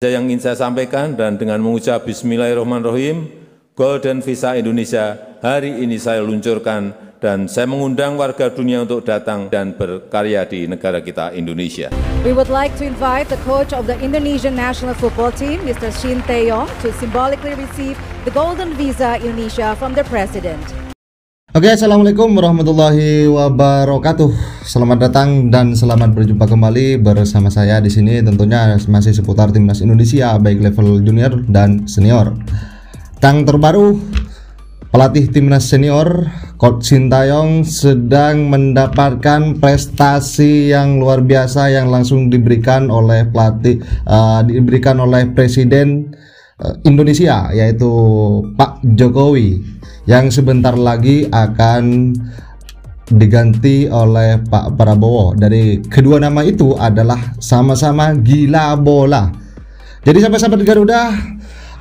Yang ingin saya sampaikan, dan dengan mengucap Bismillahirrahmanirrahim, Golden Visa Indonesia hari ini saya luncurkan dan saya mengundang warga dunia untuk datang dan berkarya di negara kita Indonesia. We would like to invite the coach of the Indonesian national football team, Mr. Shin Tae-yong, to symbolically receive the Golden Visa Indonesia from the President. Oke, assalamualaikum warahmatullahi wabarakatuh. Selamat datang dan selamat berjumpa kembali bersama saya di sini. Tentunya masih seputar timnas Indonesia baik level junior dan senior. Yang terbaru, pelatih timnas senior Coach Shin Tae-yong sedang mendapatkan prestasi yang luar biasa yang langsung diberikan oleh diberikan oleh Presiden Indonesia, yaitu Pak Jokowi, yang sebentar lagi akan diganti oleh Pak Prabowo. Dari kedua nama itu adalah sama-sama gila bola. Jadi sahabat-sahabat Garuda,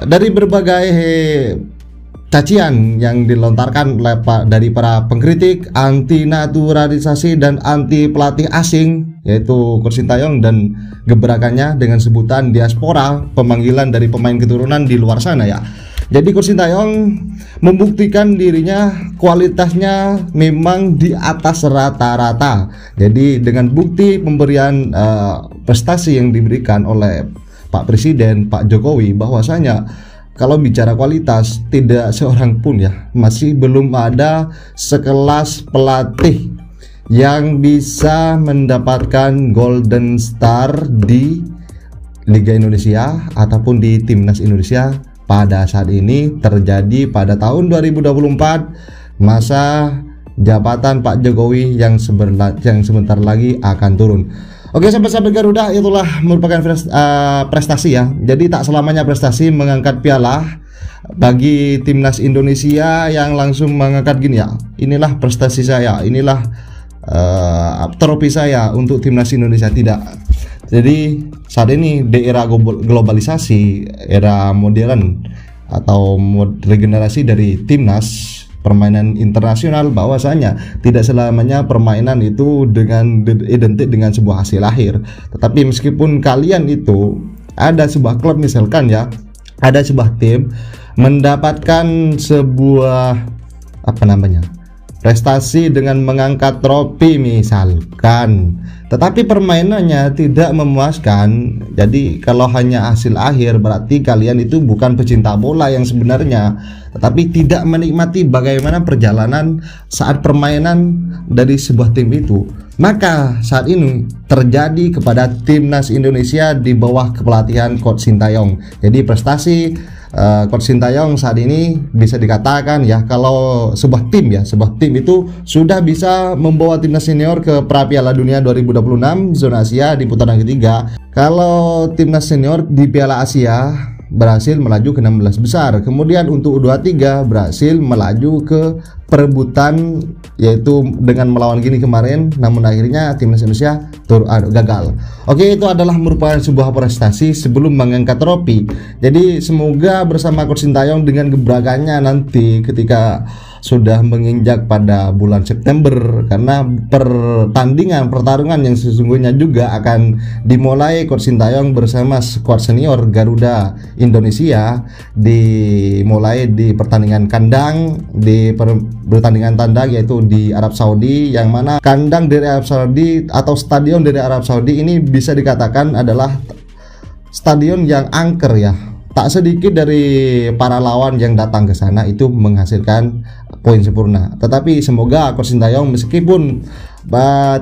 dari berbagai cacian yang dilontarkan dari para pengkritik anti naturalisasi dan anti pelatih asing, yaitu Coach Shin Tae-yong dan gebrakannya dengan sebutan diaspora, pemanggilan dari pemain keturunan di luar sana ya. Jadi Coach Shin Tae-yong membuktikan dirinya kualitasnya memang di atas rata-rata. Jadi dengan bukti pemberian prestasi yang diberikan oleh Pak Presiden, Pak Jokowi, bahwasanya kalau bicara kualitas tidak seorang pun ya, masih belum ada sekelas pelatih yang bisa mendapatkan Golden Star di Liga Indonesia ataupun di Timnas Indonesia pada saat ini. Terjadi pada tahun 2024, masa jabatan Pak Jokowi yang sebentar lagi akan turun. Oke sahabat-sahabat Garuda, itulah merupakan prestasi ya. Jadi tak selamanya prestasi mengangkat piala bagi timnas Indonesia yang langsung mengangkat gini ya. Inilah prestasi saya, inilah trofi saya untuk timnas Indonesia, tidak. Jadi saat ini di era globalisasi, era modern atau regenerasi dari timnas permainan internasional, bahwasanya tidak selamanya permainan itu identik dengan sebuah hasil akhir. Tetapi meskipun kalian itu ada sebuah klub, misalkan ya, ada sebuah tim mendapatkan sebuah prestasi dengan mengangkat trofi misalkan, tetapi permainannya tidak memuaskan. Jadi kalau hanya hasil akhir, berarti kalian itu bukan pecinta bola yang sebenarnya, tetapi tidak menikmati bagaimana perjalanan saat permainan dari sebuah tim itu. Maka saat ini terjadi kepada timnas Indonesia di bawah kepelatihan Coach Shin Tae-yong. Jadi prestasi Coach Shin Tae-yong saat ini bisa dikatakan ya, kalau sebuah tim itu sudah bisa membawa timnas senior ke pra Piala Dunia 2026 zona Asia di putaran ketiga. Kalau timnas senior di Piala Asia berhasil melaju ke 16 besar. Kemudian untuk U23 berhasil melaju ke perebutan, yaitu dengan melawan Gini kemarin, namun akhirnya timnas Indonesia gagal. Oke, itu adalah merupakan sebuah prestasi sebelum mengangkat trofi. Jadi semoga bersama Coach Shin Tae-yong dengan gebrakannya nanti ketika sudah menginjak pada bulan September, karena pertarungan yang sesungguhnya juga akan dimulai Coach Shin Tae-yong bersama skuad senior Garuda Indonesia, dimulai di pertandingan kandang, di pertandingan tandang yaitu di Arab Saudi, yang mana kandang dari Arab Saudi atau stadion dari Arab Saudi ini bisa dikatakan adalah stadion yang angker ya. Tak sedikit dari para lawan yang datang ke sana itu menghasilkan poin sempurna. Tetapi semoga Coach Shin Tae-yong meskipun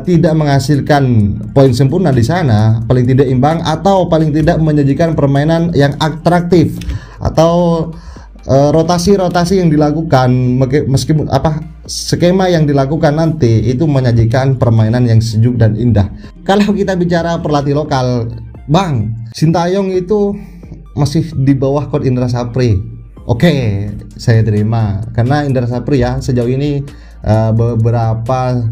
tidak menghasilkan poin sempurna di sana, paling tidak imbang atau paling tidak menyajikan permainan yang atraktif, atau rotasi-rotasi yang dilakukan, meskipun skema yang dilakukan nanti itu menyajikan permainan yang sejuk dan indah. Kalau kita bicara pelatih lokal, Bang, Shin Tae-yong itu masih di bawah Coach Indra Sapri. Oke, saya terima, karena Indra Sapri ya sejauh ini beberapa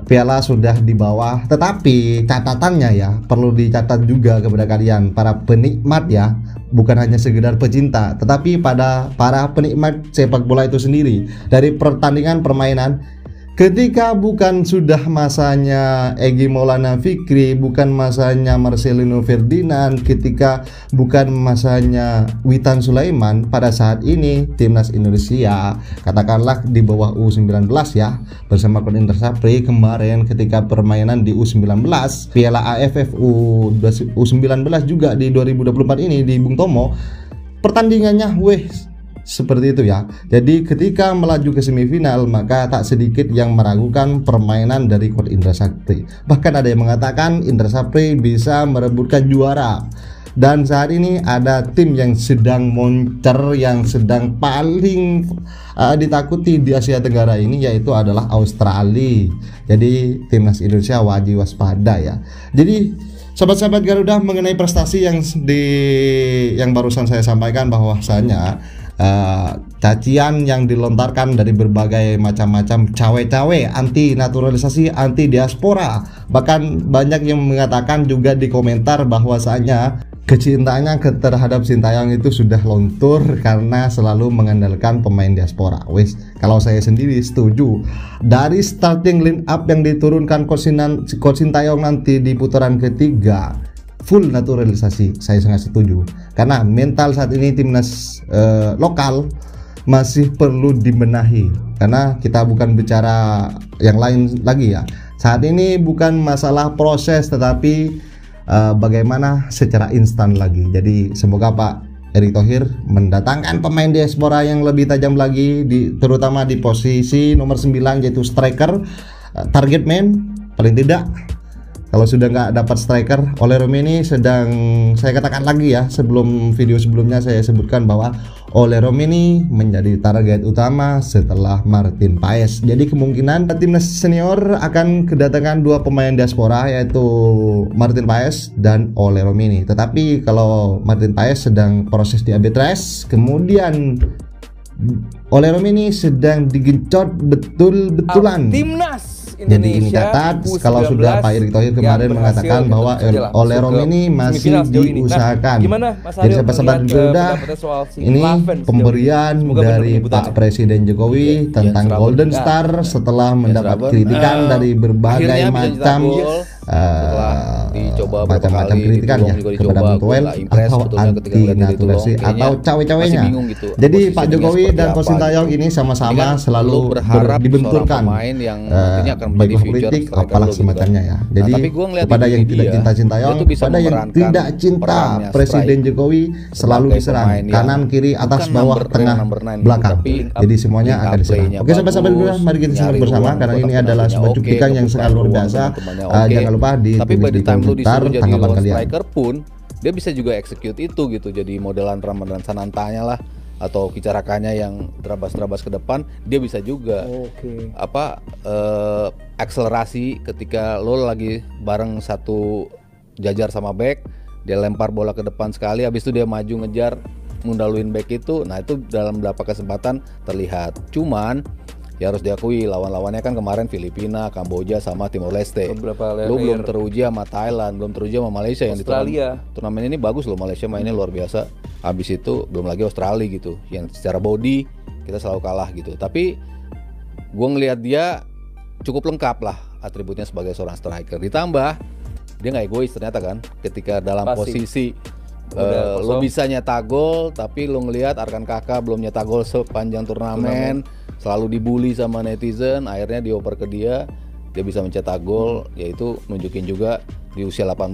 piala sudah di bawah. Tetapi catatannya ya, perlu dicatat juga kepada kalian para penikmat ya, bukan hanya sekedar pecinta, tetapi pada para penikmat sepak bola itu sendiri. Dari pertandingan permainan Ketika bukan sudah masanya Egy Maulana Fikri, bukan masanya Marcelino Ferdinand, ketika bukan masanya Witan Sulaiman, pada saat ini timnas Indonesia katakanlah di bawah U19 ya, bersama Coach Indra Sapri kemarin ketika permainan di U19 Piala AFF U19 juga di 2024 ini di Bung Tomo, pertandingannya seperti itu ya. Jadi ketika melaju ke semifinal, maka tak sedikit yang meragukan permainan dari Coach Indra Sapri. Bahkan ada yang mengatakan Indra Sapri bisa merebutkan juara. Dan saat ini ada tim yang sedang moncer, yang sedang paling ditakuti di Asia Tenggara ini, yaitu adalah Australia. Jadi timnas Indonesia wajib waspada ya. Jadi sahabat-sahabat Garuda, mengenai prestasi yang barusan saya sampaikan, bahwasanya cacian yang dilontarkan dari berbagai macam-macam cawe-cawe anti naturalisasi, anti diaspora, bahkan banyak yang mengatakan juga di komentar bahwasanya kecintaannya terhadap Sintayong itu sudah luntur karena selalu mengandalkan pemain diaspora. Kalau saya sendiri setuju. Dari starting line up yang diturunkan Coach Sintayong nanti di putaran ketiga full naturalisasi, saya sangat setuju. Karena mental saat ini timnas lokal masih perlu dibenahi. Karena kita bukan bicara yang lain lagi ya. Saat ini bukan masalah proses, tetapi bagaimana secara instan lagi. Jadi semoga Pak Erick Thohir mendatangkan pemain diaspora yang lebih tajam lagi, terutama di posisi nomor 9 yaitu striker, target man paling tidak. Kalau sudah nggak dapat striker, Ole Romeni sedang, saya katakan lagi ya, sebelum video sebelumnya saya sebutkan bahwa Ole Romeni menjadi target utama setelah Martin Paes. Jadi kemungkinan timnas senior akan kedatangan 2 pemain diaspora, yaitu Martin Paes dan Ole Romeni. Tetapi kalau Martin Paes sedang proses diabetes, kemudian Ole Romeni sedang digencot betul-betulan. Timnas Indonesia. Jadi ini catat, kalau sudah Pak Erick Thohir kemarin mengatakan bahwa Ole Romeni masih diusahakan. Jadi sahabat-sahabat Garuda, ini pemberian dari Pak Presiden Jokowi tentang Golden Star setelah mendapat kritikan dari berbagai macam macam-macam kritikan ya kepada Bung Toel atau anti naturalisasi atau cawe-cawenya. Jadi Pak Jokowi dan Coach Sintayong ini sama-sama selalu dibenturkan baik politik apalah semacamnya ya. Jadi kepada yang tidak cinta Sintayong, kepada yang tidak cinta Presiden Jokowi selalu diserang kanan, kiri, atas, bawah, tengah, belakang. Jadi semuanya akan diserang. Oke sahabat-sahabat gue, mari kita simak bersama karena ini adalah sebuah cuplikan yang sangat luar biasa. Jangan lupa ditulis di komentar tanggapan kalian. Striker pun dia bisa juga execute itu gitu. Jadi modelan Ramadan Sanantanya lah atau Kicarakannya yang terabas-terabas ke depan, dia bisa juga akselerasi ketika lo lagi bareng satu jajar sama back, dia lempar bola ke depan sekali, habis itu dia maju ngejar ngundaluin back itu. Nah itu dalam beberapa kesempatan terlihat. Cuman ya harus diakui lawan-lawannya kan kemarin Filipina, Kamboja sama Timor Leste. Lo belum teruji sama Thailand, belum teruji sama Malaysia. Yang di turnamen ini bagus loh, Malaysia mainnya luar biasa. Habis itu belum lagi Australia gitu, yang secara body kita selalu kalah gitu. Tapi gue ngelihat dia cukup lengkap lah atributnya sebagai seorang striker. Ditambah dia nggak egois ternyata kan, ketika dalam posisi lo bisa nyetak gol, tapi lo ngelihat Arkan Kakak belum nyetak gol sepanjang turnamen, selalu dibully sama netizen, akhirnya dioper ke dia bisa mencetak gol, yaitu nunjukin juga di usia 18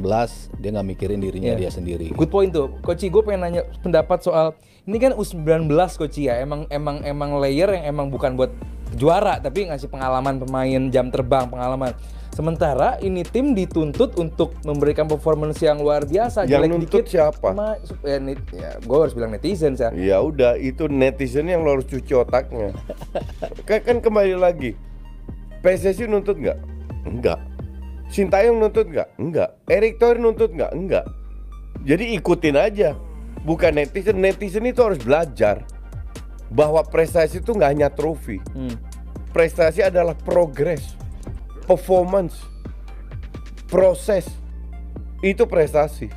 dia nggak mikirin dirinya dia sendiri. Good point tuh, Coach. Gue pengen nanya pendapat soal ini kan U19 Coach ya, emang layer yang emang bukan buat juara tapi ngasih pengalaman pemain, jam terbang, pengalaman. Sementara ini tim dituntut untuk memberikan performance yang luar biasa. Yang nuntut siapa? Gue harus bilang netizen ya. Ya udah, itu netizen yang lo harus cuci otaknya. kan kembali lagi, PSSI nuntut nggak? Enggak. Sintayong nuntut nggak? Enggak. Erick Thohir nuntut nggak? Enggak. Jadi ikutin aja. Bukan netizen. Netizen itu harus belajar bahwa prestasi itu nggak hanya trofi. Prestasi adalah progres, performance, proses. Itu prestasi.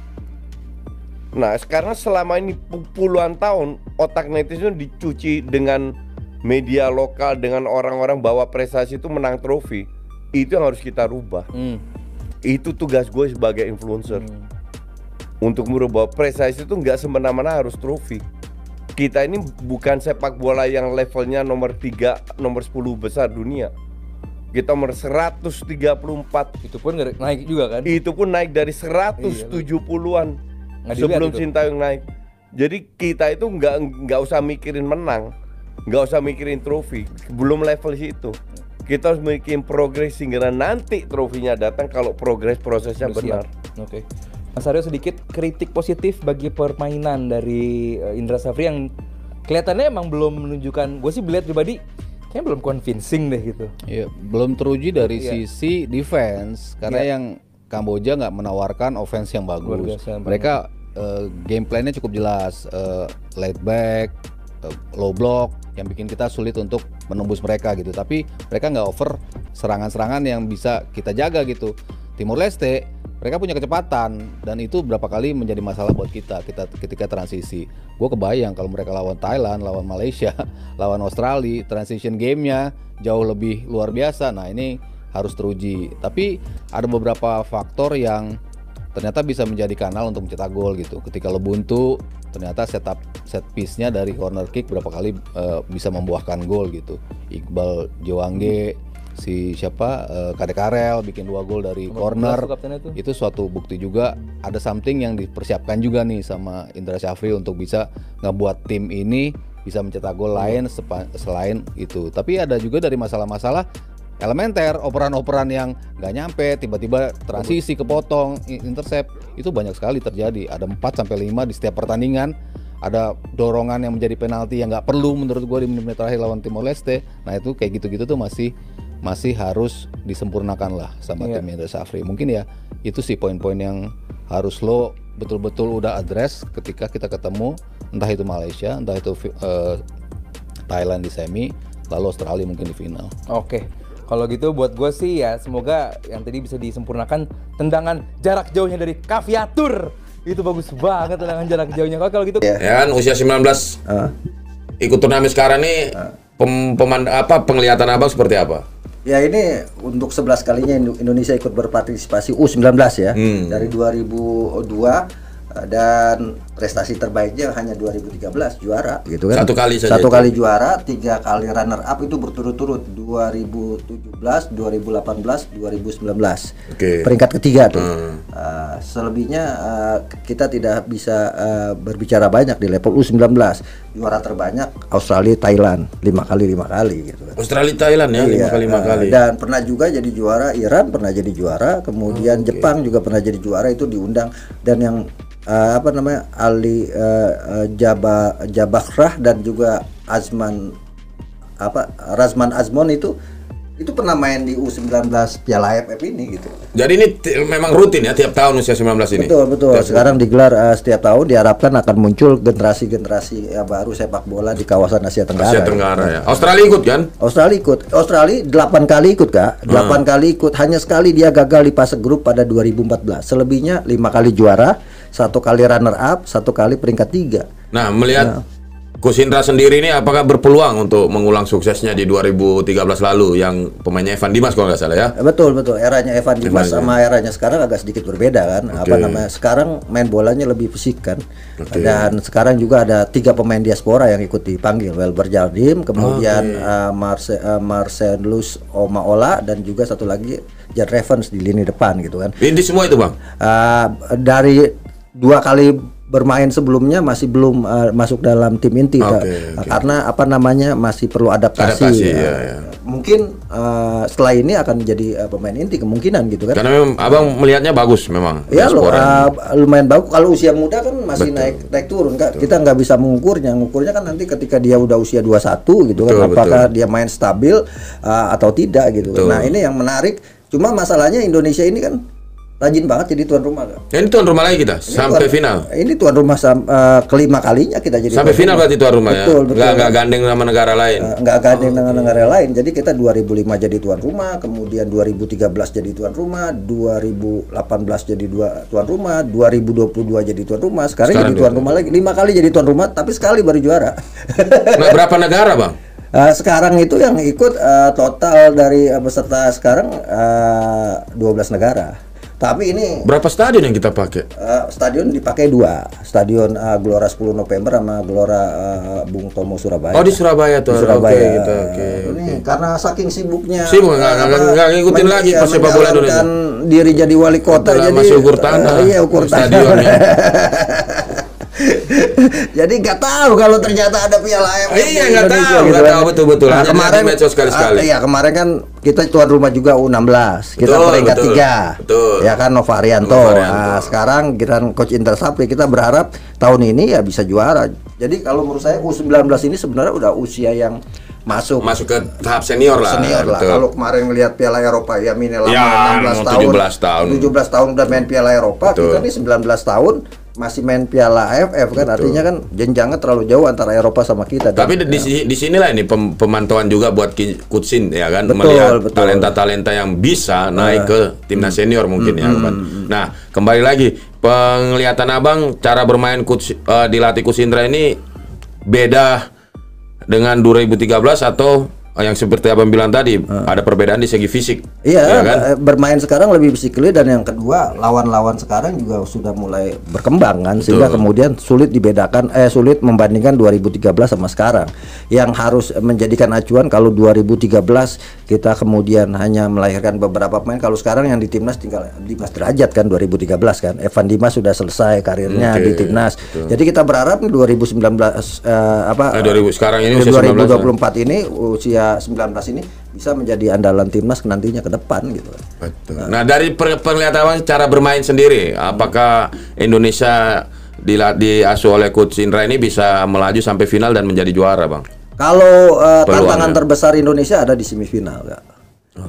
Nah, sekarang selama ini puluhan tahun otak netizen dicuci dengan media lokal dengan orang-orang bawa prestasi itu menang trofi. Itu yang harus kita rubah. Itu tugas gue sebagai influencer. Untuk merubah prestasi itu nggak semena-mena harus trofi. Kita ini bukan sepak bola yang levelnya nomor 3, nomor 10 besar dunia. Kita nomor 134. Itu pun naik juga kan? Itu pun naik dari 170-an sebelum Sintayong naik. Jadi kita itu nggak usah mikirin menang, nggak usah mikirin trofi, belum level situ. Kita harus mikirin progres sehingga nanti trofinya datang kalau progres prosesnya benar. Oke. Mas Aryo, sedikit kritik positif bagi permainan dari Indra Safri yang kelihatannya emang belum menunjukkan. Gue sih melihat pribadi kayaknya belum convincing deh gitu. Iya, belum teruji dari sisi defense karena yang Kamboja nggak menawarkan offense yang bagus. Mereka game plan-nya cukup jelas, laid back, low block yang bikin kita sulit untuk menembus mereka gitu. Tapi mereka nggak over serangan-serangan yang bisa kita jaga gitu. Timor Leste mereka punya kecepatan dan itu berapa kali menjadi masalah buat kita ketika transisi. Gue kebayang kalau mereka lawan Thailand, lawan Malaysia, lawan Australia, transition gamenya jauh lebih luar biasa. Nah ini harus teruji. Tapi ada beberapa faktor yang ternyata bisa menjadi kanal untuk mencetak gol gitu. Ketika lo buntu, ternyata set piece-nya dari corner kick berapa kali bisa membuahkan gol gitu. Iqbal Jawangge, si Kadek Karel bikin 2 gol dari corner. Itu suatu bukti juga ada something yang dipersiapkan juga nih sama Indra Safri untuk bisa ngebuat tim ini bisa mencetak gol lain selain itu. Tapi ada juga dari masalah-masalah elementer, operan-operan yang nggak nyampe, tiba-tiba transisi kepotong, intercept, itu banyak sekali terjadi. Ada 4-5 di setiap pertandingan. Ada dorongan yang menjadi penalti yang nggak perlu menurut gue di menit terakhir lawan Timor Leste. Nah itu kayak gitu-gitu tuh masih harus disempurnakan lah sama tim Indra Safri. Mungkin ya itu sih poin-poin yang harus lo betul-betul udah address ketika kita ketemu, entah itu Malaysia, entah itu Thailand di semi, lalu Australia mungkin di final. Oke. Kalau gitu buat gue sih ya semoga yang tadi bisa disempurnakan tendangan jarak jauhnya dari Kaviatur. Itu bagus banget tendangan jarak jauhnya. Kalau gitu ya kan usia 19 ikut turnamen sekarang nih penglihatan Abang seperti apa? Ya ini untuk 11 kalinya Indonesia ikut berpartisipasi U19 ya. Dari 2002 dan prestasi terbaiknya hanya 2013 juara gitu kan. Satu kali juara, 3 kali runner up itu berturut-turut 2017, 2018, 2019. Peringkat ketiga tuh. Selebihnya kita tidak bisa berbicara banyak di level U19. Juara terbanyak Australia, Thailand 5 kali gitu kan. Australia, Thailand ya 5 kali. Dan pernah juga jadi juara, Iran pernah jadi juara, kemudian Jepang juga pernah jadi juara, itu diundang. Dan yang Ali Jabakrah dan juga Razman Azmon itu pernah main di U19 Piala AFF ini gitu. Jadi ini memang rutin ya tiap tahun usia 19 ini. Betul. Sekarang digelar setiap tahun, diharapkan akan muncul generasi baru sepak bola di kawasan Asia Tenggara. Ya. Australia ikut kan? Australia 8 kali ikut, Kak. 8 kali ikut, hanya sekali dia gagal di fase grup pada 2014. Selebihnya 5 kali juara, 1 kali runner up, 1 kali peringkat 3. Nah, melihat Coach Indra sendiri ini apakah berpeluang untuk mengulang suksesnya di 2013 lalu yang pemainnya Evan Dimas kalau nggak salah ya? Betul. Eranya Evan Dimas sama eranya sekarang agak sedikit berbeda kan. Sekarang main bolanya lebih fisik kan. Dan sekarang juga ada 3 pemain diaspora yang ikut dipanggil. Welber Jardim, kemudian Marcelus Omaola, dan juga satu lagi Jan Revens di lini depan gitu kan. Ini semua itu Bang? Dari 2 kali bermain sebelumnya masih belum masuk dalam tim inti karena masih perlu adaptasi. Mungkin setelah ini akan menjadi pemain inti kemungkinan gitu kan. Karena memang Abang melihatnya bagus memang. Ya lumayan bagus. Kalau usia muda kan masih naik turun Kak. Kita nggak bisa mengukurnya kan nanti ketika dia udah usia 21 gitu kan, apakah dia main stabil atau tidak gitu. Nah ini yang menarik. Cuma masalahnya Indonesia ini kan rajin banget jadi tuan rumah kan. Ini tuan rumah lagi kita sampai final. Ini tuan rumah kelima kalinya kita jadi sampai final berarti tuan rumah ya. Betul. Nggak gandeng sama negara lain. Nggak gandeng dengan negara lain. Jadi kita 2005 jadi tuan rumah, kemudian 2013 jadi tuan rumah, 2018 jadi tuan rumah, 2022 jadi tuan rumah, sekarang jadi tuan rumah lagi. 5 kali jadi tuan rumah, tapi sekali baru juara. Nah, berapa negara Bang? Sekarang itu yang ikut total dari peserta sekarang 12 negara. Tapi ini berapa stadion yang kita pakai? Stadion dipakai 2, stadion Gelora 10 November sama Gelora Bung Tomo Surabaya. Oh di Surabaya tuh. Di Surabaya. Oke, gitu. Oke. Ini karena saking sibuknya. Sibuk nggak ngikutin lagi sepak bola Indonesia. Diri jadi wali kota jadi masih ukur tanah. Iya ukur stadionnya. Jadi nggak tahu kalau ternyata ada Piala AFF. Iya nggak tahu, gitu nggak tahu betul-betul. Nah, kemarin sekali-sekali. Iya kemarin kan kita tuan rumah juga U16. Kita peringkat 3. Betul. Ya kan Novarianto. Nah, sekarang giliran Coach Indra Sapri, kita berharap tahun ini ya bisa juara. Jadi kalau menurut saya U19 ini sebenarnya udah usia yang masuk ke tahap senior lah. Kalau kemarin melihat Piala Eropa ya minimal 16 tahun. 17 tahun udah main Piala Eropa. Kita nih 19 tahun masih main Piala AFF kan. Artinya kan jenjangnya terlalu jauh antara Eropa sama kita. Tapi di sinilah ini pemantauan juga buat Kutsin ya kan, melihat talenta-talenta yang bisa naik ke timnas senior mungkin ya kan. Nah, kembali lagi penglihatan Abang cara bermain dilatih Coach Indra ini beda dengan 2013 atau yang seperti Abang bilang tadi ada perbedaan di segi fisik. Iya, ya kan? Bermain sekarang lebih physically, dan yang kedua lawan-lawan sekarang juga sudah mulai berkembang kan, sehingga kemudian sulit dibedakan, sulit membandingkan 2013 sama sekarang. Yang harus menjadikan acuan kalau 2013 kita kemudian hanya melahirkan beberapa pemain, kalau sekarang yang di timnas tinggal Dimas Derajat kan 2013 kan, Evan Dimas sudah selesai karirnya di timnas. Jadi kita berharap 2019 sekarang ini 2024 ini usia 19 ini bisa menjadi andalan timnas nantinya ke depan gitu. Betul. Nah, dari penglihatan cara bermain sendiri, apakah Indonesia diasuh oleh Coach Indra ini bisa melaju sampai final dan menjadi juara, Bang? Kalau tantangan terbesar Indonesia ada di semifinal, ya.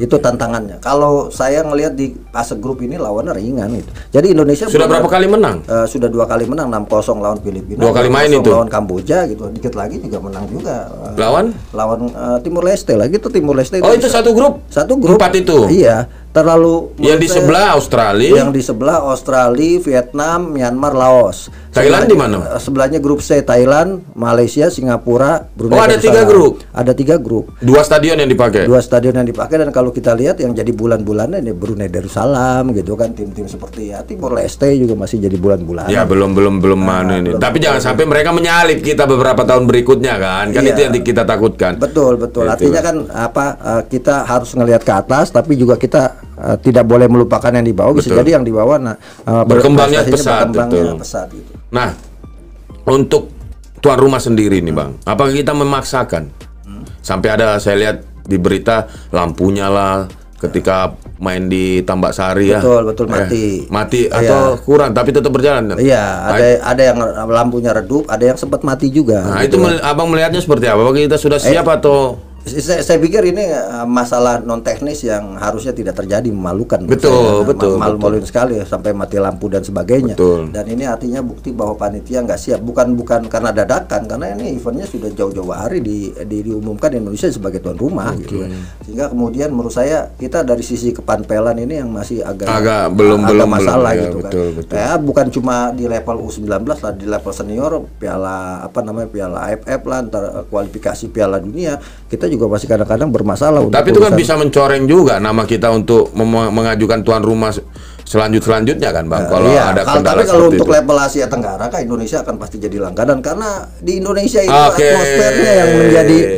Itu tantangannya. Kalau saya ngelihat di fase grup ini lawannya ringan itu. Jadi Indonesia sudah berapa kali menang? Sudah 2 kali menang, 6-0 lawan Filipina. 2 kali main itu. Lawan Kamboja gitu. Dikit lagi juga menang juga. Lawan Timur Leste lagi itu Timur Leste. Oh, itu satu grup. 4 itu. Iya. Terlalu yang di sebelah Australia. Yang di sebelah Australia, Vietnam, Myanmar, Laos. Thailand di mana? Sebelahnya grup C, Thailand, Malaysia, Singapura, Brunei. Oh, ada 3 grup. Ada 3 grup. 2 stadion yang dipakai. 2 stadion yang dipakai, dan kalau kita lihat yang jadi bulan-bulannya ini Brunei Darussalam gitu kan, tim-tim seperti Timor Leste juga masih jadi bulan-bulan. Ya belum mana ini. Tapi jangan sampai mereka menyalip kita beberapa tahun berikutnya kan. Kan itu yang kita takutkan. Betul. Artinya kan kita harus ngelihat ke atas, tapi juga kita tidak boleh melupakan yang di bawah. Bisa jadi yang di bawah berkembangnya pesat gitu. Nah, untuk tuan rumah sendiri nih Bang, apakah kita memaksakan? Sampai ada saya lihat di berita lampunya lah ketika main di Tambak Sari ya. Betul mati atau kurang tapi tetap berjalan. Iya, ada yang lampunya redup, ada yang sempat mati juga. Nah, gitu. Itu Abang melihatnya seperti apa? Apakah kita sudah siap atau saya pikir ini masalah non teknis yang harusnya tidak terjadi, memalukan. Betul. Malu-maluin sekali sampai mati lampu dan sebagainya. Dan ini artinya bukti bahwa panitia nggak siap, bukan karena dadakan, karena ini eventnya sudah jauh-jauh hari diumumkan Indonesia sebagai tuan rumah gitu. Sehingga kemudian menurut saya kita dari sisi kepanpelan ini yang masih agak belum masalah ya, gitu betul. Ya, bukan cuma di level U19 lah, di level senior Piala AFF lah, antar kualifikasi Piala Dunia kita juga masih kadang-kadang bermasalah. Tapi itu kan bisa mencoreng juga nama kita untuk mengajukan tuan rumah selanjutnya kan Bang. Kalau ada kendala. Tapi kalau untuk level Asia Tenggara kan Indonesia akan pasti jadi langganan, karena di Indonesia itu atmosfernya yang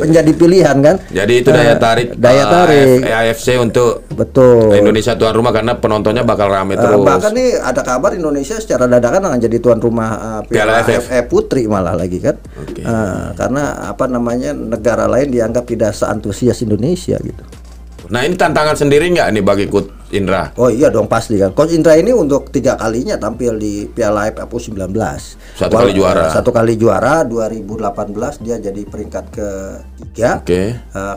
menjadi pilihan kan. Jadi itu daya tarik AFC untuk Indonesia tuan rumah, karena penontonnya bakal rame terus. Bahkan nih ada kabar Indonesia secara dadakan akan jadi tuan rumah Piala AFF Putri malah lagi kan. Karena negara lain dianggap tidak seantusias Indonesia gitu. Nah, ini tantangan sendiri nggak nih bagi Coach Indra? Oh iya dong, pasti kan. Coach Indra ini untuk 3 kalinya tampil di Piala AFF U19. Satu kali juara 2018 dia jadi peringkat ke-3.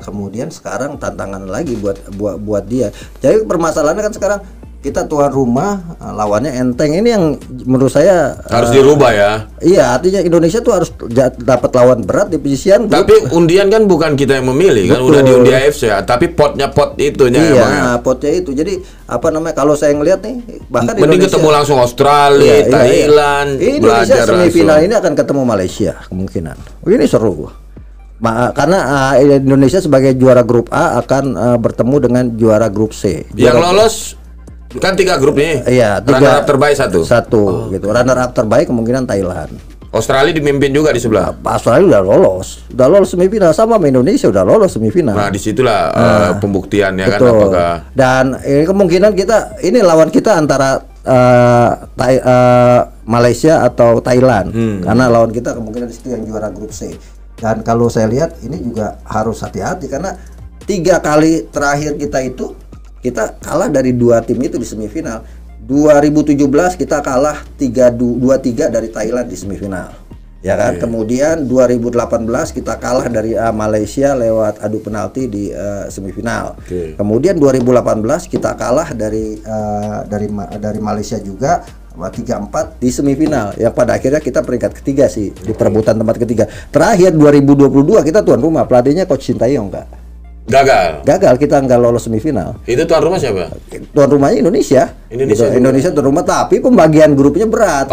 Kemudian sekarang tantangan lagi buat dia. Jadi permasalahannya kan sekarang kita tuan rumah, lawannya enteng. Ini yang menurut saya harus dirubah ya. Iya, artinya Indonesia tuh harus dapat lawan berat di penyisian. Tapi undian kan bukan kita yang memilih. Kan udah diundi AFC ya. Tapi pot itunya. Iya, potnya itu. Jadi kalau saya ngelihat nih, bahkan mending ketemu langsung Australia, Thailand. Indonesia semifinal ini akan ketemu Malaysia kemungkinan. Ini seru. Karena Indonesia sebagai juara grup A akan bertemu dengan juara grup C. Yang lolos kan 3 grup nih. Iya, 3. Runner up terbaik 1. Gitu. Runner up terbaik kemungkinan Thailand. Australia dimimpin juga di sebelah. Australia udah lolos semifinal sama Indonesia udah lolos semifinal. Nah disitulah pembuktiannya. Betul. Kan apakah. Dan ini kemungkinan ini lawan kita antara Malaysia atau Thailand, karena lawan kita kemungkinan di situ yang juara grup C. Dan kalau saya lihat ini juga harus hati-hati karena 3 kali terakhir kita kalah dari 2 tim itu di semifinal. 2017 kita kalah 2-3 dari Thailand di semifinal, ya kan? Kemudian 2018 kita kalah dari Malaysia lewat adu penalti di semifinal. Kemudian 2018 kita kalah dari Malaysia juga 3-4 di semifinal. Ya pada akhirnya kita peringkat ketiga sih di perebutan tempat ketiga. Terakhir 2022 kita tuan rumah, pelatihnya Coach Sintayong gagal, kita nggak lolos semifinal. Itu tuan rumah siapa? Tuan rumahnya Indonesia tuan rumah, tapi pembagian grupnya berat.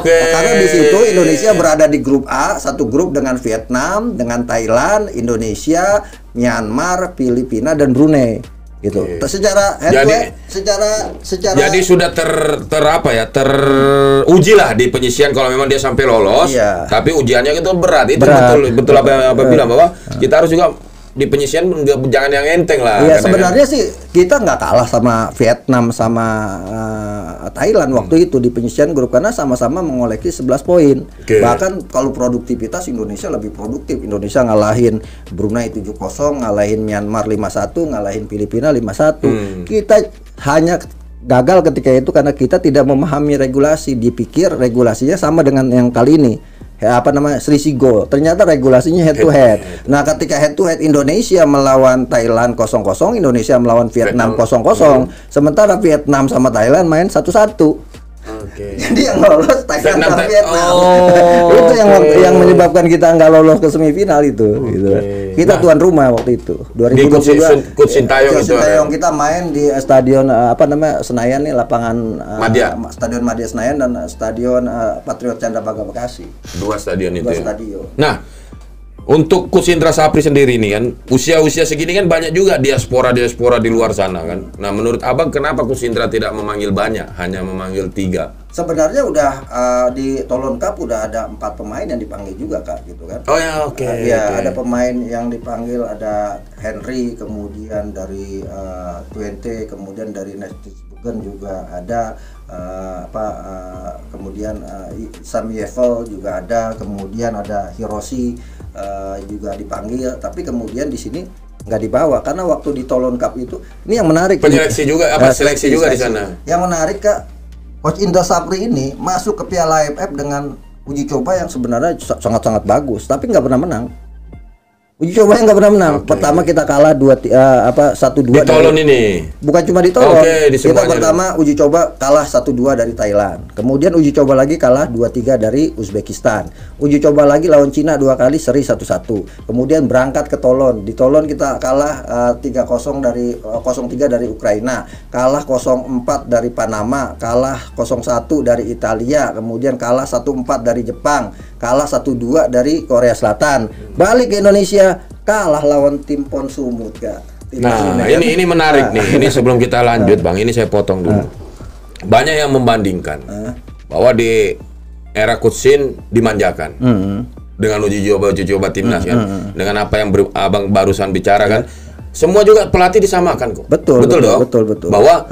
Karena di situ Indonesia berada di grup A, satu grup dengan Vietnam, dengan Thailand, Indonesia, Myanmar, Filipina dan Brunei. Gitu. Secara jadi sudah teruji lah di penyisian kalau memang dia sampai lolos. Tapi ujiannya itu berat. Betul apa bilang bahwa kita harus juga di penyisian jangan yang enteng lah. Iya, sebenarnya sih kita nggak kalah sama Vietnam sama Thailand waktu itu di penyisian grup karena sama-sama mengoleksi 11 poin. Bahkan kalau produktivitas Indonesia lebih produktif. Indonesia ngalahin Brunei 7-0, ngalahin Myanmar 5-1, ngalahin Filipina 5-1. Kita hanya gagal ketika itu karena kita tidak memahami regulasi. Dipikir regulasinya sama dengan yang kali ini. Selisih gol. Ternyata regulasinya head to head. Nah, ketika head to head Indonesia melawan Thailand 0-0, Indonesia melawan Vietnam 0-0. Sementara Vietnam sama Thailand main 1-1. Jadi yang lolos Thailand sama Vietnam. Itu yang menyebabkan kita nggak lolos ke semifinal itu. Gitu. Kita tuan rumah waktu itu. 2022. Coach Sintayong kita main di stadion Senayan nih, lapangan Stadion Madia Senayan dan Stadion Patriot Candrabaga Bekasi. 2 stadion itu. 2 stadion. Nah, untuk Coach Indra Sapri sendiri ini kan usia segini kan banyak juga diaspora di luar sana kan. Nah, menurut Abang kenapa Coach Indra tidak memanggil banyak, hanya memanggil 3? Sebenarnya udah di Toulon Cup udah ada 4 pemain yang dipanggil juga gitu kan. Ada pemain yang dipanggil, ada Henry, kemudian dari Twente, kemudian dari Nestisbugen juga ada kemudian Sami Yevel juga ada, kemudian ada Hiroshi juga dipanggil, tapi kemudian di sini nggak dibawa karena waktu di Toulon Cup itu ini yang menarik. Seleksi juga di sana. Yang menarik Coach Indra Sapri ini masuk ke Piala AFF dengan uji coba yang sebenarnya sangat-sangat bagus, tapi nggak pernah menang. Uji coba yang nggak pernah menang. Pertama kita kalah 1-2 di Toulon ini. Bukan cuma di Toulon. Kita pertama uji coba kalah 1-2 dari Thailand. Kemudian uji coba lagi kalah 2-3 dari Uzbekistan. Uji coba lagi lawan Cina 2 kali seri 1-1. Kemudian berangkat ke Toulon. Di Toulon kita kalah 0-3 dari Ukraina, kalah 0-4 dari Panama, kalah 0-1 dari Italia, kemudian kalah 1-4 dari Jepang, kalah 1-2 dari Korea Selatan. Balik ke Indonesia kalah lawan tim PON Sumut ini menarik nih. Ini sebelum kita lanjut Bang, ini saya potong dulu. Banyak yang membandingkan bahwa di era Coach Shin dimanjakan dengan uji coba timnas kan, dengan apa yang Abang barusan bicara kan. Semua juga pelatih disamakan kok. Betul dong. Betul. Bahwa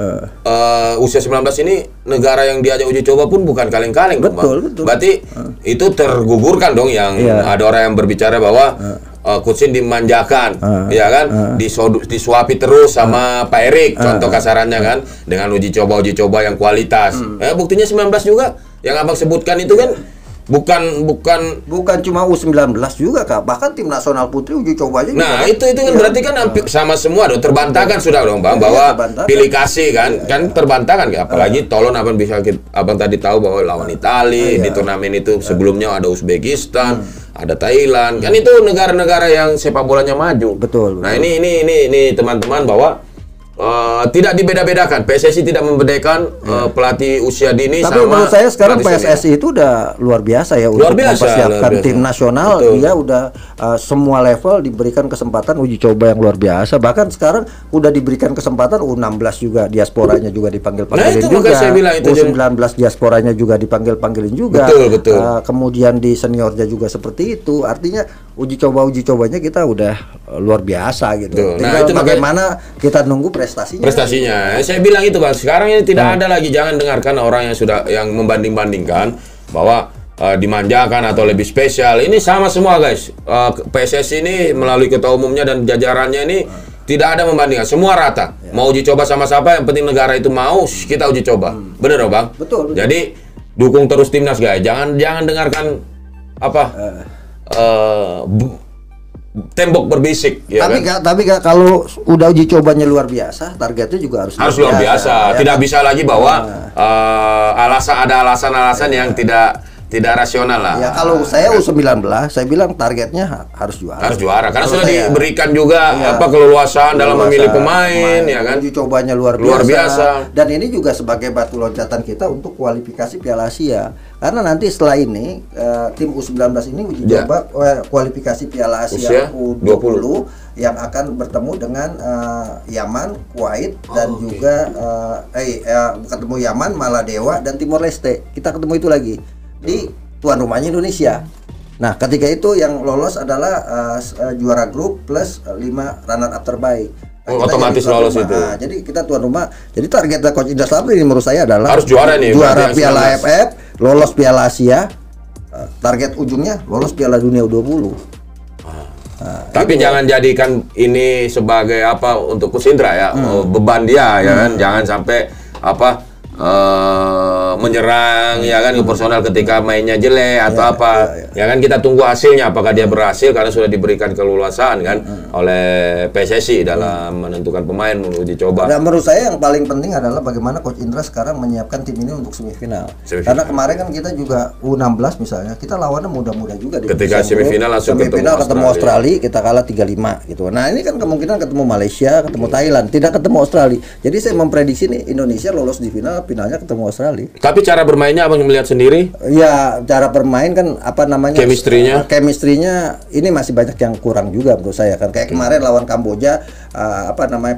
usia 19 ini negara yang diajak uji coba pun bukan kaleng-kaleng. Betul. Berarti itu tergugurkan dong yang ada orang yang berbicara bahwa Coach Shin dimanjakan, ya kan? Disuapi terus sama Pak Erik, contoh kasarannya kan, dengan uji coba yang kualitas. Buktinya 19 juga yang Abang sebutkan itu kan bukan cuma U19 juga Kak, bahkan tim nasional putri uji coba aja. Nah, itu kan berarti kan hampir sama semua dong, terbantahkan sudah dong Bang, bahwa pilih kasih kan terbantahkan Kak. Apalagi Toulon Abang tadi tahu bahwa lawan Italia di turnamen itu, sebelumnya ada Uzbekistan, ada Thailand. Kan itu negara-negara yang sepak bolanya maju. Betul. Nah, ini teman-teman bahwa tidak dibeda-bedakan. PSSI tidak membedakan pelatih usia dini tapi sama menurut saya sekarang pelatih PSSI itu udah luar biasa ya Luar untuk biasa, mempersiapkan luar biasa. tim nasional. Betul. Dia udah semua level diberikan kesempatan uji coba yang luar biasa. Bahkan sekarang udah diberikan kesempatan U16 juga, diasporanya juga dipanggil-panggilin itu juga. makanya saya bilang itu U19 diasporanya juga dipanggil-panggilin juga. Betul. Kemudian di seniornya juga seperti itu. Artinya uji cobanya kita udah luar biasa gitu. Betul. Nah, Tinggal itu bagaimana kita nunggu prestasinya. Saya bilang itu, Bang. Sekarang ini tidak ada lagi, jangan dengarkan orang yang membanding-bandingkan bahwa dimanjakan atau lebih spesial. Ini sama semua, guys. PSSI ini melalui ketua umumnya dan jajarannya ini tidak ada membandingkan, semua rata. Mau uji coba sama siapa, yang penting negara itu mau, kita uji coba. Bener dong, Bang? Betul. Jadi dukung terus timnas, guys. Jangan dengarkan tembok berbisik, ya tapi kalau udah uji cobanya luar biasa, targetnya juga harus luar biasa. Ya, Tidak bisa lagi bahwa alasan-alasan yang tidak rasional lah. Ya kalau saya U19, saya bilang targetnya harus juara. Harus juara karena Kalau sudah diberikan juga keleluasaan dalam memilih pemain, ya kan. Uji cobanya luar biasa. Dan ini juga sebagai batu loncatan kita untuk kualifikasi Piala Asia. Karena nanti setelah ini tim U19 ini uji coba kualifikasi Piala Asia U20 yang akan bertemu dengan Yaman, Kuwait dan juga ketemu Yaman, Maladewa dan Timor Leste. Kita ketemu itu lagi di tuan rumahnya Indonesia. Nah, ketika itu yang lolos adalah juara grup plus 5 runner up terbaik. Nah, otomatis lolos itu. Nah, jadi kita tuan rumah. Jadi target Coach Indra Sapri ini menurut saya adalah harus juara nih, juara Piala AFF, lolos Piala Asia, target ujungnya lolos Piala Dunia U20. Tapi jangan jadikan ini sebagai untuk Coach Indra ya, beban dia ya kan, jangan sampai menyerang ya kan ke personal ketika mainnya jelek atau ya kan, kita tunggu hasilnya apakah dia berhasil karena sudah diberikan keleluasaan kan oleh PSSI dalam menentukan pemain menuju coba. Dan menurut saya yang paling penting adalah bagaimana Coach Indra sekarang menyiapkan tim ini untuk semifinal. Karena kemarin kan kita juga U16 misalnya, kita lawannya muda-muda juga di ketika semifinal langsung ketemu Australia, kita kalah 3-5 gitu. Nah, ini kan kemungkinan ketemu Malaysia, ketemu Thailand, tidak ketemu Australia. Jadi saya memprediksi nih Indonesia lolos di finalnya ketemu Australia. Tapi cara bermainnya Abang melihat sendiri? Ya, cara bermain kan chemistry-nya ini masih banyak yang kurang juga menurut saya kan. Kayak kemarin lawan Kamboja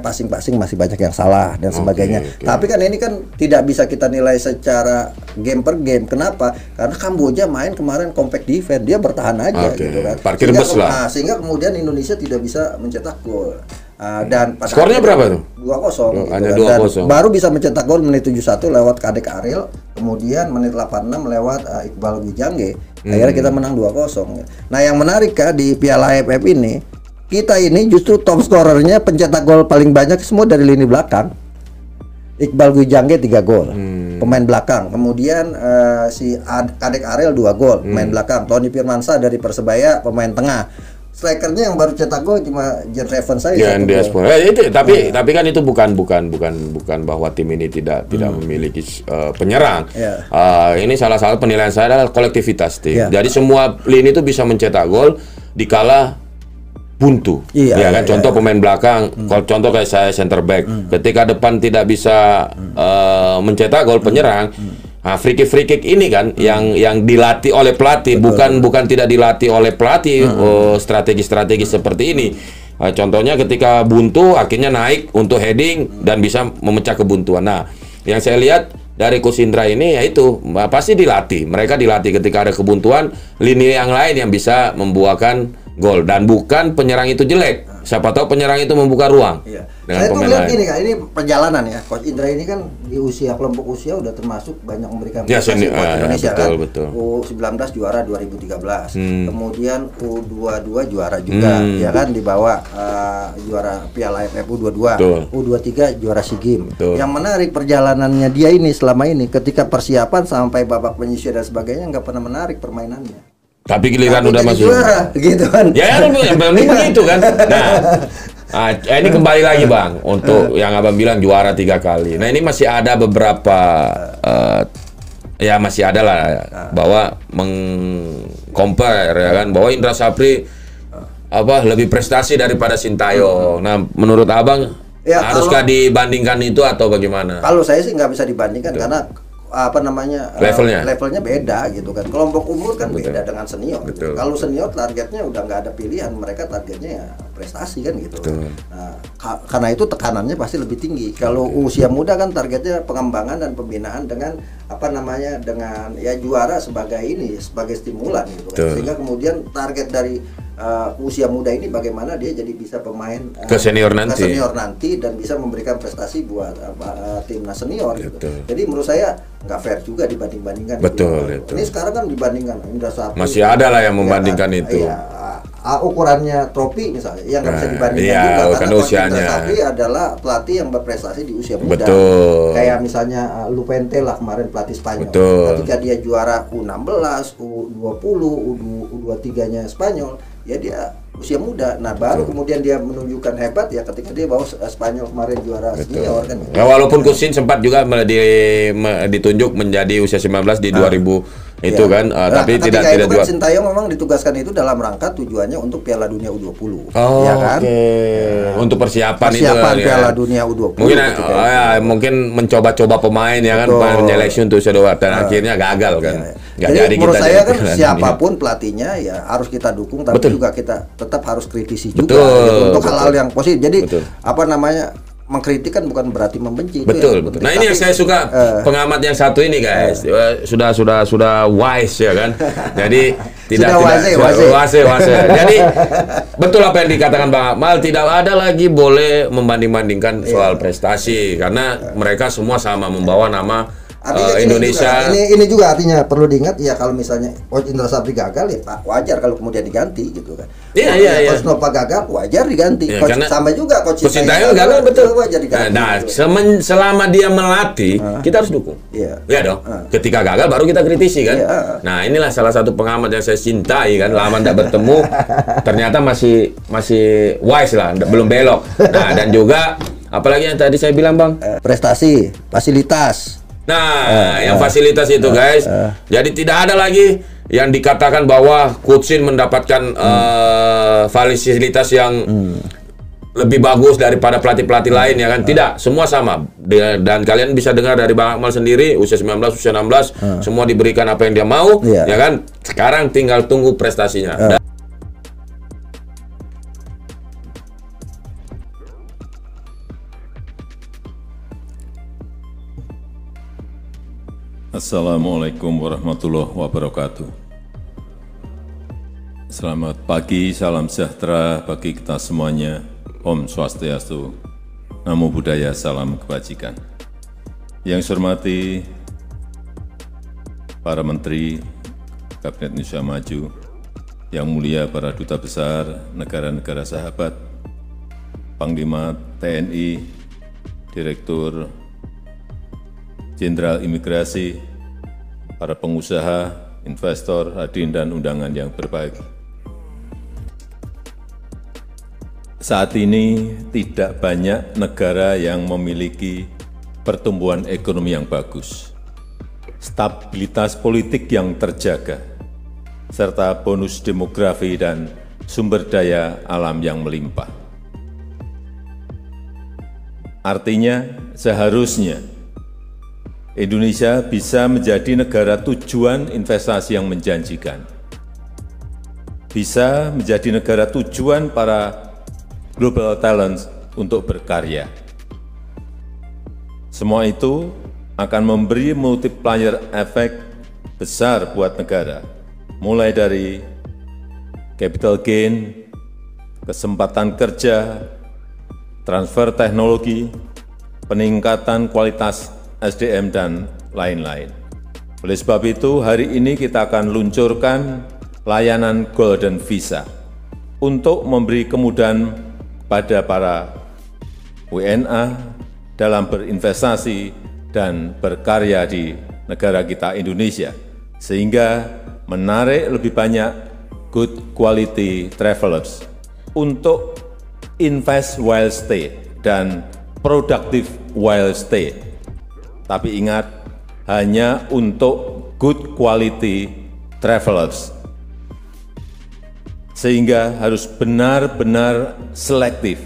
passing-passing masih banyak yang salah dan sebagainya. Tapi kan ini kan tidak bisa kita nilai secara game per game. Kenapa? Karena Kamboja main kemarin compact defense, dia bertahan aja gitu kan. Parkir bus lah. Sehingga kemudian Indonesia tidak bisa mencetak gol. Dan skornya berapa tuh? 2-0 hanya gitu. Dan baru bisa mencetak gol menit 71 lewat Kadek Ariel, kemudian menit 86 lewat Iqbal Gwijangge. Akhirnya kita menang 2-0. Nah, yang menarik di Piala AFF ini, kita ini justru top scorernya, pencetak gol paling banyak semua dari lini belakang. Iqbal Gwijangge 3 gol, pemain belakang. Kemudian si Kadek Ariel 2 gol, pemain belakang. Tony Firmansyah dari Persebaya, pemain tengah. Strikernya yang baru cetak gol cuma Jen Reven saya. Tapi kan itu bukan bahwa tim ini tidak memiliki penyerang. Ini salah satu penilaian saya adalah kolektivitas tim. Jadi semua lini itu bisa mencetak gol dikala buntu. Ya kan, contoh pemain belakang, contoh kayak saya center back. Ketika depan tidak bisa mencetak gol penyerang, free kick ini kan yang dilatih oleh pelatih, bukan tidak dilatih oleh pelatih strategi seperti ini. Contohnya ketika buntu akhirnya naik untuk heading dan bisa memecah kebuntuan. Nah, yang saya lihat dari Coach Indra ini yaitu pasti dilatih. Mereka dilatih ketika ada kebuntuan, lini yang lain yang bisa membuahkan gol, dan bukan penyerang itu jelek. Siapa tahu penyerang itu membuka ruang. Saya tuh lihat gini kan, ini perjalanan ya. Coach Indra ini kan di kelompok usia udah termasuk banyak memberikan prestasi buat Indonesia kan. U19 juara 2013. Kemudian U22 juara juga ya kan, dibawa juara Piala AFF U22. U23 juara SEA Games. Yang menarik perjalanannya dia ini selama ini, ketika persiapan sampai babak penyisian dan sebagainya nggak pernah menarik permainannya. Tapi giliran udah masuk juara gitu kan. Ya yang penting begitu kan. Nah, ini kembali lagi Bang untuk yang Abang bilang juara 3 kali. Nah, ini masih ada beberapa masih ada lah bahwa meng-compare ya kan, bahwa Indra Sapri lebih prestasi daripada Sintayong. Nah, menurut Abang Ya, haruskah dibandingkan itu atau bagaimana? Kalau saya sih nggak bisa dibandingkan karena levelnya beda gitu kan. Kelompok umur kan beda dengan senior. Gitu. Kalau senior targetnya udah nggak ada pilihan, mereka targetnya ya prestasi kan gitu. Nah, karena itu tekanannya pasti lebih tinggi. Kalau usia muda kan targetnya pengembangan dan pembinaan dengan dengan ya juara sebagai stimulan gitu kan. Sehingga kemudian target dari usia muda ini bagaimana dia jadi bisa pemain ke senior nanti dan bisa memberikan prestasi buat timnas senior gitu. Jadi menurut saya nggak fair juga dibanding-bandingkan. Betul. Ini sekarang kan dibandingkan Indra Safri. Masih ada lah yang membandingkan itu. Iya, ukurannya trofi misalnya yang nggak bisa dibandingkan juga karena usianya. Indra Safri adalah pelatih yang berprestasi di usia muda. Kayak misalnya Lupente lah kemarin pelatih Spanyol. Ketika dia juara U16, U20, U23-nya Spanyol, ya dia usia muda. Nah, baru kemudian dia menunjukkan hebat ya ketika dia bawa Spanyol kemarin juara senior kan. Ya, walaupun Cousin sempat juga ditunjuk menjadi usia 19 di 2000 itu kan, tapi tidak juara. Sintayong memang ditugaskan itu dalam rangka tujuannya untuk Piala Dunia U20. Ya kan? Untuk persiapan itu Piala Dunia U20. Mungkin mencoba-coba pemain ya kan, menyeleksi untuk usia 20 dan akhirnya gagal kan. Jadi menurut saya kan siapapun pelatihnya ya harus kita dukung, tapi juga kita tetap harus kritisi juga untuk hal-hal yang positif. Jadi mengkritik kan bukan berarti membenci. Betul. Nah, ini yang saya suka pengamat yang satu ini guys. Sudah wise ya kan. Jadi tidak wase. Jadi betul apa yang dikatakan Bang Akmal, tidak ada lagi boleh membanding-bandingkan soal prestasi karena mereka semua sama membawa nama Indonesia. Ini juga artinya perlu diingat ya, kalau misalnya Coach Indra Safri gagal ya Pak, wajar kalau kemudian diganti gitu kan. Iya. Coach Nova gagal wajar diganti. Ya, sama juga Coach Sintayong gagal betul. Wajar diganti. Nah, selama dia melatih kita harus dukung. Iya dong. Ketika gagal baru kita kritisi kan. Nah, inilah salah satu pengamat yang saya cintai kan, lama tidak bertemu ternyata masih wise lah, belum belok. Nah, dan juga apalagi yang tadi saya bilang Bang, prestasi, fasilitas. Nah, yang fasilitas itu guys. Jadi tidak ada lagi yang dikatakan bahwa Cousin mendapatkan fasilitas yang lebih bagus daripada pelatih-pelatih lain ya kan. Tidak, semua sama. Dan kalian bisa dengar dari Bang Akmal sendiri, usia 19, usia 16, semua diberikan apa yang dia mau, ya kan. Sekarang tinggal tunggu prestasinya. Assalamualaikum warahmatullahi wabarakatuh. Selamat pagi, salam sejahtera bagi kita semuanya. Om Swastiastu, Namo Buddhaya, salam kebajikan. Yang saya hormati para Menteri Kabinet Indonesia Maju, yang mulia para Duta Besar negara-negara sahabat, Panglima TNI, Direktur Jenderal Imigrasi, para pengusaha, investor, hadirin dan undangan yang berbahagia. Saat ini tidak banyak negara yang memiliki pertumbuhan ekonomi yang bagus, stabilitas politik yang terjaga, serta bonus demografi dan sumber daya alam yang melimpah. Artinya, seharusnya Indonesia bisa menjadi negara tujuan investasi yang menjanjikan, bisa menjadi negara tujuan para global talent untuk berkarya. Semua itu akan memberi multiplier efek besar buat negara, mulai dari capital gain, kesempatan kerja, transfer teknologi, peningkatan kualitas SDM, dan lain-lain. Oleh sebab itu, hari ini kita akan luncurkan layanan Golden Visa untuk memberi kemudahan pada para WNA dalam berinvestasi dan berkarya di negara kita Indonesia, sehingga menarik lebih banyak good quality travelers untuk invest while stay dan productive while stay. Tapi ingat, hanya untuk good quality travelers. Sehingga harus benar-benar selektif,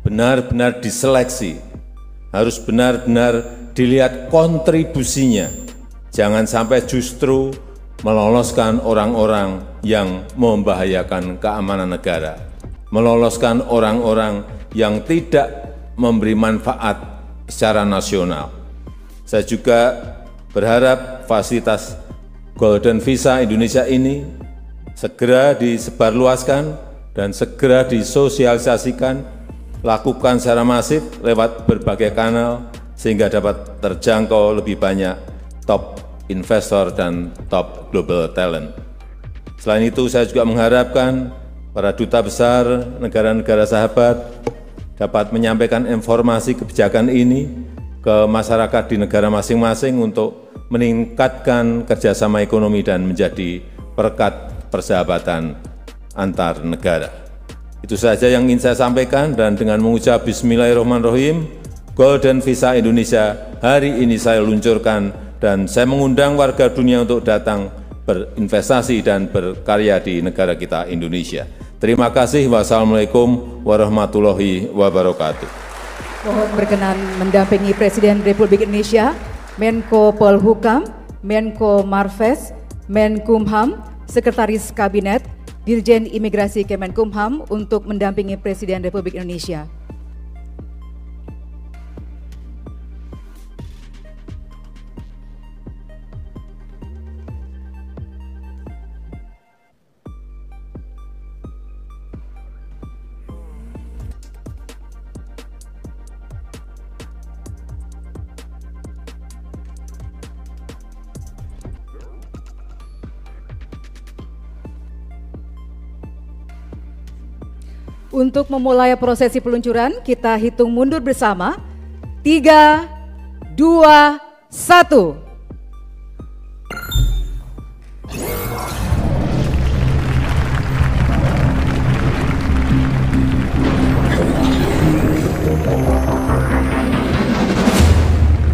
benar-benar diseleksi, harus benar-benar dilihat kontribusinya. Jangan sampai justru meloloskan orang-orang yang membahayakan keamanan negara, meloloskan orang-orang yang tidak memberi manfaat secara nasional. Saya juga berharap fasilitas Golden Visa Indonesia ini segera disebarluaskan dan segera disosialisasikan, lakukan secara masif lewat berbagai kanal sehingga dapat terjangkau lebih banyak top investor dan top global talent. Selain itu, saya juga mengharapkan para duta besar negara-negara sahabat dapat menyampaikan informasi kebijakan ini ke masyarakat di negara masing-masing untuk meningkatkan kerjasama ekonomi dan menjadi perekat persahabatan antar negara. Itu saja yang ingin saya sampaikan, dan dengan mengucap Bismillahirrahmanirrahim, Golden Visa Indonesia hari ini saya luncurkan, dan saya mengundang warga dunia untuk datang berinvestasi dan berkarya di negara kita Indonesia. Terima kasih. Wassalamualaikum warahmatullahi wabarakatuh. Mohon berkenan mendampingi Presiden Republik Indonesia, Menko Polhukam, Menko Marves, Menkumham, Sekretaris Kabinet, Dirjen Imigrasi Kemenkumham untuk mendampingi Presiden Republik Indonesia. Untuk memulai prosesi peluncuran, kita hitung mundur bersama. 3, 2, 1.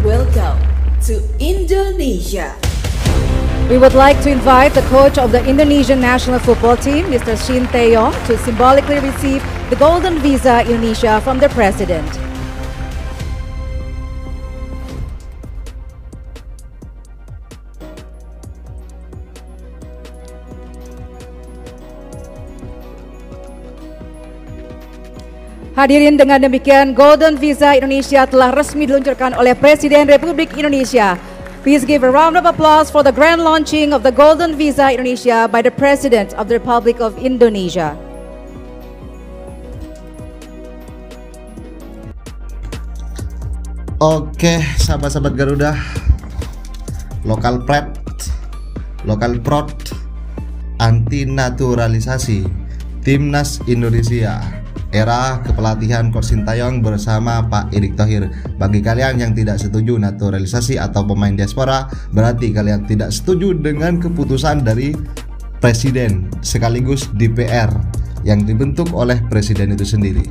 Welcome to Indonesia. We would like to invite the coach of the Indonesian national football team, Mr. Shin Tae-yong, to symbolically receive the Golden Visa Indonesia from the President. Hadirin, dengan demikian Golden Visa Indonesia telah resmi diluncurkan oleh Presiden Republik Indonesia. Please give a round of applause for the grand launching of the Golden Visa Indonesia by the President of the Republic of Indonesia. Oke, sahabat-sahabat Garuda, lokal pret, lokal prot, anti naturalisasi, Timnas Indonesia, era kepelatihan Coach Sintayong bersama Pak Erick Thohir. Bagi kalian yang tidak setuju naturalisasi atau pemain diaspora, berarti kalian tidak setuju dengan keputusan dari Presiden sekaligus DPR yang dibentuk oleh Presiden itu sendiri.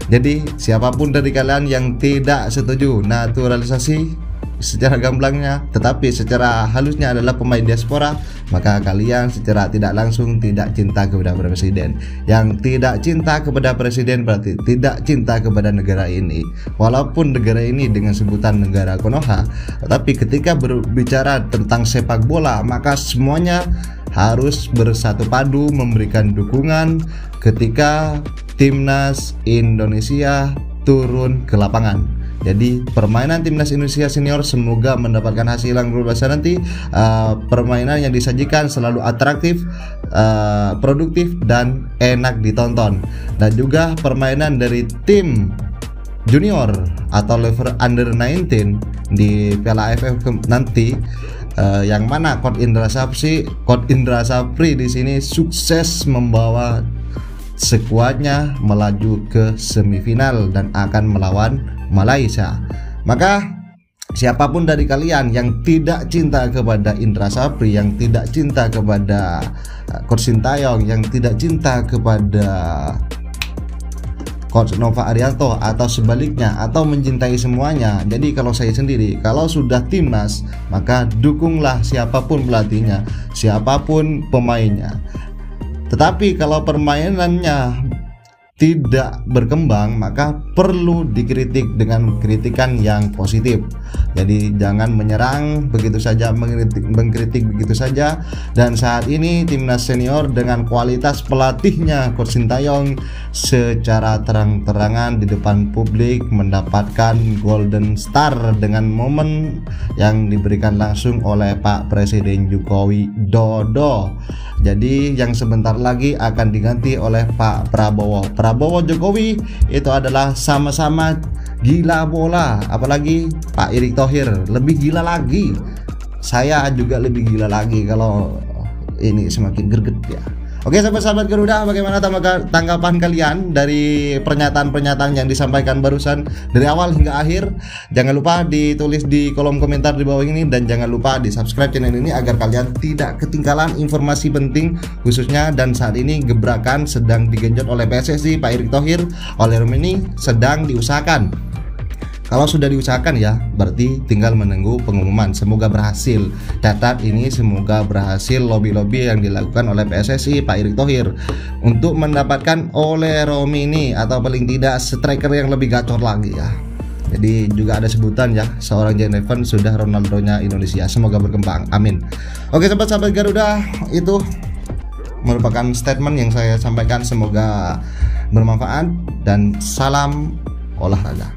Jadi siapapun dari kalian yang tidak setuju naturalisasi secara gamblangnya, tetapi secara halusnya adalah pemain diaspora, maka kalian secara tidak langsung tidak cinta kepada Presiden. Yang tidak cinta kepada Presiden berarti tidak cinta kepada negara ini. Walaupun negara ini dengan sebutan negara Konoha, tetapi ketika berbicara tentang sepak bola, maka semuanya harus bersatu padu memberikan dukungan ketika Timnas Indonesia turun ke lapangan. Jadi permainan Timnas Indonesia Senior semoga mendapatkan hasil yang luar biasa nanti. Permainan yang disajikan selalu atraktif, produktif, dan enak ditonton. Dan juga permainan dari tim junior atau level under 19 di Piala AFF nanti, yang mana Coach Indra Sapri di sini sukses membawa skuadnya melaju ke semifinal dan akan melawan Malaysia. Maka siapapun dari kalian yang tidak cinta kepada Indra Sapri, yang tidak cinta kepada Coach Sintayong, yang tidak cinta kepada Coach Nova Arianto atau sebaliknya, atau mencintai semuanya. Jadi kalau saya sendiri, kalau sudah timnas, maka dukunglah siapapun pelatihnya, siapapun pemainnya. Tetapi kalau permainannya tidak berkembang, maka perlu dikritik dengan kritikan yang positif. Jadi jangan menyerang begitu saja, mengkritik begitu saja. Dan saat ini timnas senior dengan kualitas pelatihnya Coach Sintayong secara terang-terangan di depan publik mendapatkan Golden Star dengan momen yang diberikan langsung oleh Pak Presiden Joko Widodo. Jadi yang sebentar lagi akan diganti oleh Pak Prabowo Jokowi itu adalah sama-sama gila bola, apalagi Pak Erick Thohir lebih gila lagi. Saya juga lebih gila lagi kalau ini semakin greget ya. Oke sahabat-sahabat Garuda, bagaimana tanggapan kalian dari pernyataan-pernyataan yang disampaikan barusan dari awal hingga akhir? Jangan lupa ditulis di kolom komentar di bawah ini, dan jangan lupa di subscribe channel ini agar kalian tidak ketinggalan informasi penting khususnya. Dan saat ini gebrakan sedang digenjot oleh PSSI, Pak Erick Thohir, oleh Romeni sedang diusahakan. Kalau sudah diusahakan ya, berarti tinggal menunggu pengumuman. Semoga berhasil. Catat ini, semoga berhasil lobby-lobby yang dilakukan oleh PSSI, Pak Erick Thohir, untuk mendapatkan oleh Romeni atau paling tidak striker yang lebih gacor lagi ya. Jadi juga ada sebutan ya, seorang Jan Evans sudah Ronaldo-nya Indonesia. Semoga berkembang, amin. Oke sahabat-sahabat Garuda, itu merupakan statement yang saya sampaikan. Semoga bermanfaat dan salam olahraga.